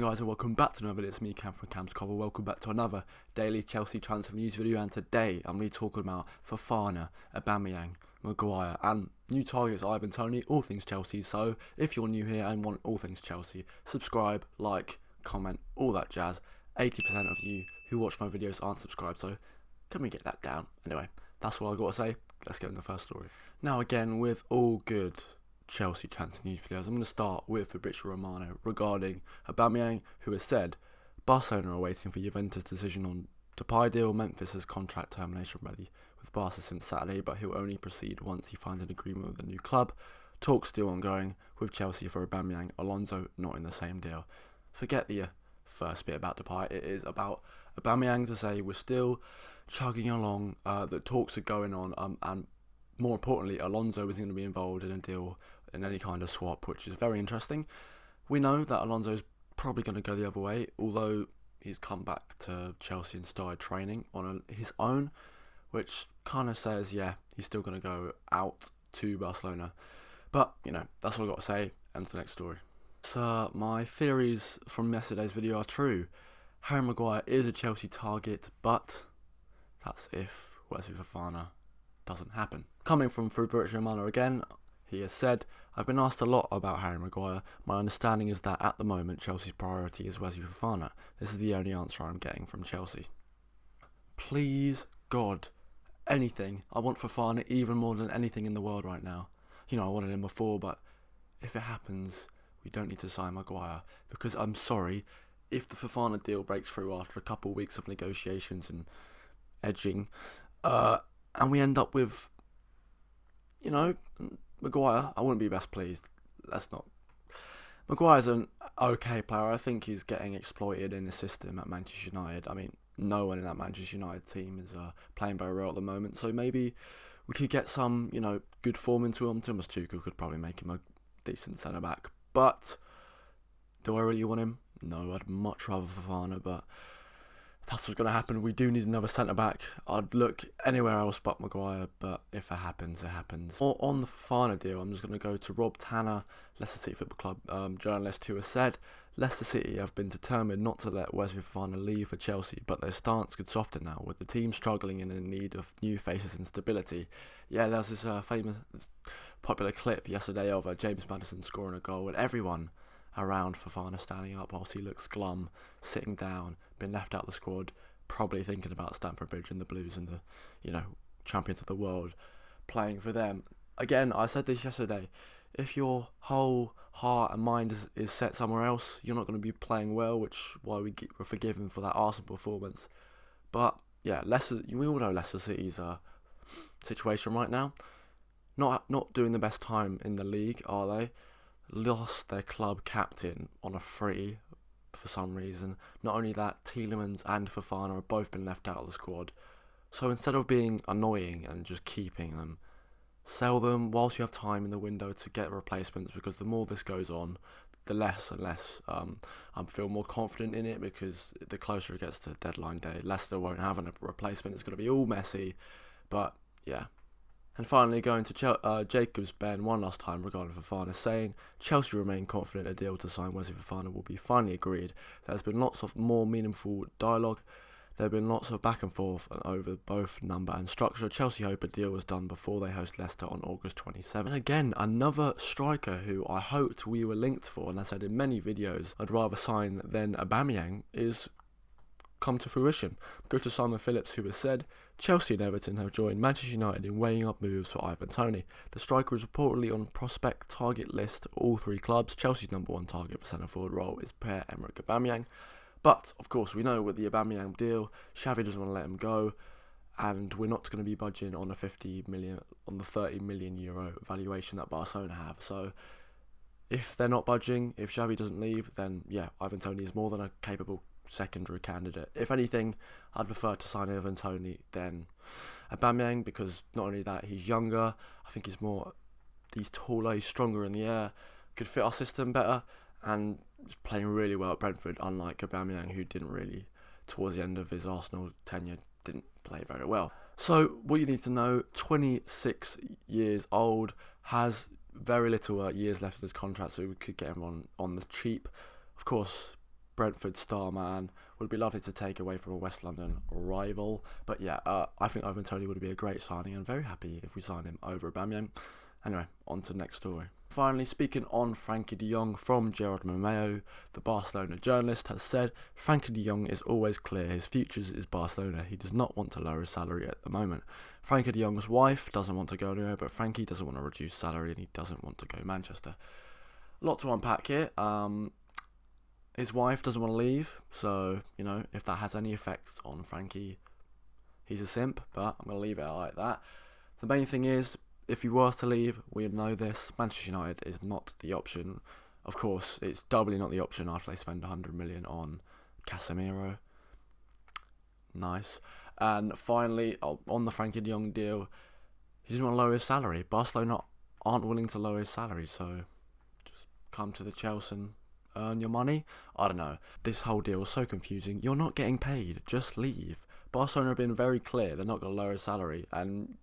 Guys, and welcome back to another video. It's me, Cam from Cam's Cover. Welcome back to another daily Chelsea transfer news video, and today I'm going to be talking about Fofana, AUBAMEYAng, Maguire, and new targets Ivan Toney, all things Chelsea. So if you're new here and want all things Chelsea, subscribe, like, comment, all that jazz. 80% of you who watch my videos aren't subscribed, so can we get that down? Anyway, that's all I've got to say. Let's get into the first story. Now again, with all good Chelsea transfer news videos, I'm going to start with Fabrizio Romano regarding AUBAMEYAng, who has said Barcelona are waiting for Juventus' decision on Depay deal. Memphis has contract termination ready with Barca since Saturday, but he'll only proceed once he finds an agreement with the new club. Talks still ongoing with Chelsea for AUBAMEYAng. Alonso not in the same deal. Forget the first bit about Depay. It is about AUBAMEYAng to say we're still chugging along, the talks are going on, and more importantly, Alonso isn't going to be involved in a deal, in any kind of swap, which is very interesting. We know that Alonso's probably going to go the other way, although he's come back to Chelsea and started training on his own, which kind of says, yeah, he's still going to go out to Barcelona. But, you know, that's all I've got to say, and to the next story. So, my theories from yesterday's video are true. Harry Maguire is a Chelsea target, but that's if Wesley Fofana doesn't happen. Coming from Fabrizio Romano again, he has said, I've been asked a lot about Harry Maguire. My understanding is that at the moment Chelsea's priority is Wesley Fofana. This is the only answer I'm getting from Chelsea. Please, God, anything. I want Fofana even more than anything in the world right now. You know, I wanted him before, but if it happens, we don't need to sign Maguire. Because I'm sorry, if the Fofana deal breaks through after a couple of weeks of negotiations and edging, and we end up with, you know, Maguire, I wouldn't be best pleased. That's not. Maguire's an okay player. I think he's getting exploited in the system at Manchester United. I mean, no one in that Manchester United team is playing very well at the moment. So maybe we could get some, you know, good form into him. Thomas Tuchel could probably make him a decent centre back. But do I really want him? No, I'd much rather Fofana, but that's what's going to happen. We do need another centre-back. I'd look anywhere else but Maguire, but if it happens, it happens. On the Fofana deal, I'm just going to go to Rob Tanner, Leicester City Football Club journalist, who has said Leicester City have been determined not to let Wesley Fofana leave for Chelsea, but their stance could soften now, with the team struggling and in need of new faces and stability. Yeah, there's this famous, popular clip yesterday of James Maddison scoring a goal, and everyone around Fofana standing up whilst he looks glum, sitting down, been left out of the squad, probably thinking about Stamford Bridge and the Blues and the, you know, champions of the world, playing for them. Again, I said this yesterday, if your whole heart and mind is set somewhere else, you're not going to be playing well, which why we were forgiven for that Arsenal performance. But yeah, we all know Leicester City's situation right now. Not doing the best time in the league, are they? Lost their club captain on a free for some reason. Not only that, Tielemans and Fofana have both been left out of the squad. So instead of being annoying and just keeping them, sell them whilst you have time in the window to get replacements, because the more this goes on, the less and less I feel more confident in it, because the closer it gets to deadline day, Leicester won't have a replacement. It's going to be all messy, but yeah. And finally, going to Jacob's Ben one last time regarding Fofana, saying Chelsea remain confident a deal to sign Wesley Fofana will be finally agreed. There's been lots of more meaningful dialogue. There have been lots of back and forth over both number and structure. Chelsea hope a deal was done before they host Leicester on August 27. And again, another striker who I hoped we were linked for, and I said in many videos I'd rather sign than AUBAMEYAng, is come to fruition. Go to Simon Phillips, who has said Chelsea and Everton have joined Manchester United in weighing up moves for Ivan Toney. The striker is reportedly on prospect target list of all three clubs. Chelsea's number one target for centre forward role is Pierre-Emerick Aubameyang. But of course, we know with the Aubameyang deal, Xavi doesn't want to let him go, and we're not going to be budging on the 30 million euro valuation that Barcelona have. So if they're not budging, if Xavi doesn't leave, then yeah, Ivan Toney is more than a capable secondary candidate. If anything, I'd prefer to sign Ivan Toney than AUBAMEYAng, because not only that, he's younger, I think he's taller, he's stronger in the air, could fit our system better, and is playing really well at Brentford, unlike AUBAMEYAng, who didn't really, towards the end of his Arsenal tenure, didn't play very well. So what you need to know, 26 years old, has very little years left of his contract, so we could get him on the cheap. Of course, Brentford star man. Would be lovely to take away from a West London rival. But yeah, I think Ivan Toney would be a great signing, and very happy if we sign him over Aubameyang. Anyway, on to the next story. Finally, speaking on Frenkie de Jong from Gerard Romeo, the Barcelona journalist has said Frenkie de Jong is always clear his future is Barcelona. He does not want to lower his salary at the moment. Frenkie de Jong's wife doesn't want to go anywhere, but Frenkie doesn't want to reduce salary and he doesn't want to go Manchester. A lot to unpack here. His wife doesn't want to leave, so, you know, if that has any effects on Frenkie, he's a simp, but I'm going to leave it like that. The main thing is, if he was to leave, we'd know this. Manchester United is not the option. Of course, it's doubly not the option after they spend 100 million on Casemiro. Nice. And finally, on the Frenkie de Jong deal, he doesn't want to lower his salary. Barcelona aren't willing to lower his salary, so just come to the Chelsea and earn your money. I don't know. This whole deal is so confusing. You're not getting paid. Just leave. Barcelona have been very clear they're not going to lower his salary, and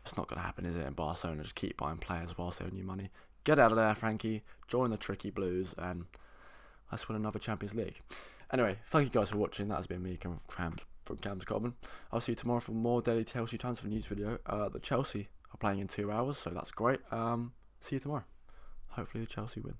it's not going to happen, is it? And Barcelona just keep buying players whilst they own you money. Get out of there, Frenkie. Join the tricky Blues, and let's win another Champions League. Anyway, thank you guys for watching. That has been me from Cam's Common. I'll see you tomorrow for more daily Chelsea transfer news video. The Chelsea are playing in 2 hours, so that's great. See you tomorrow. Hopefully Chelsea win.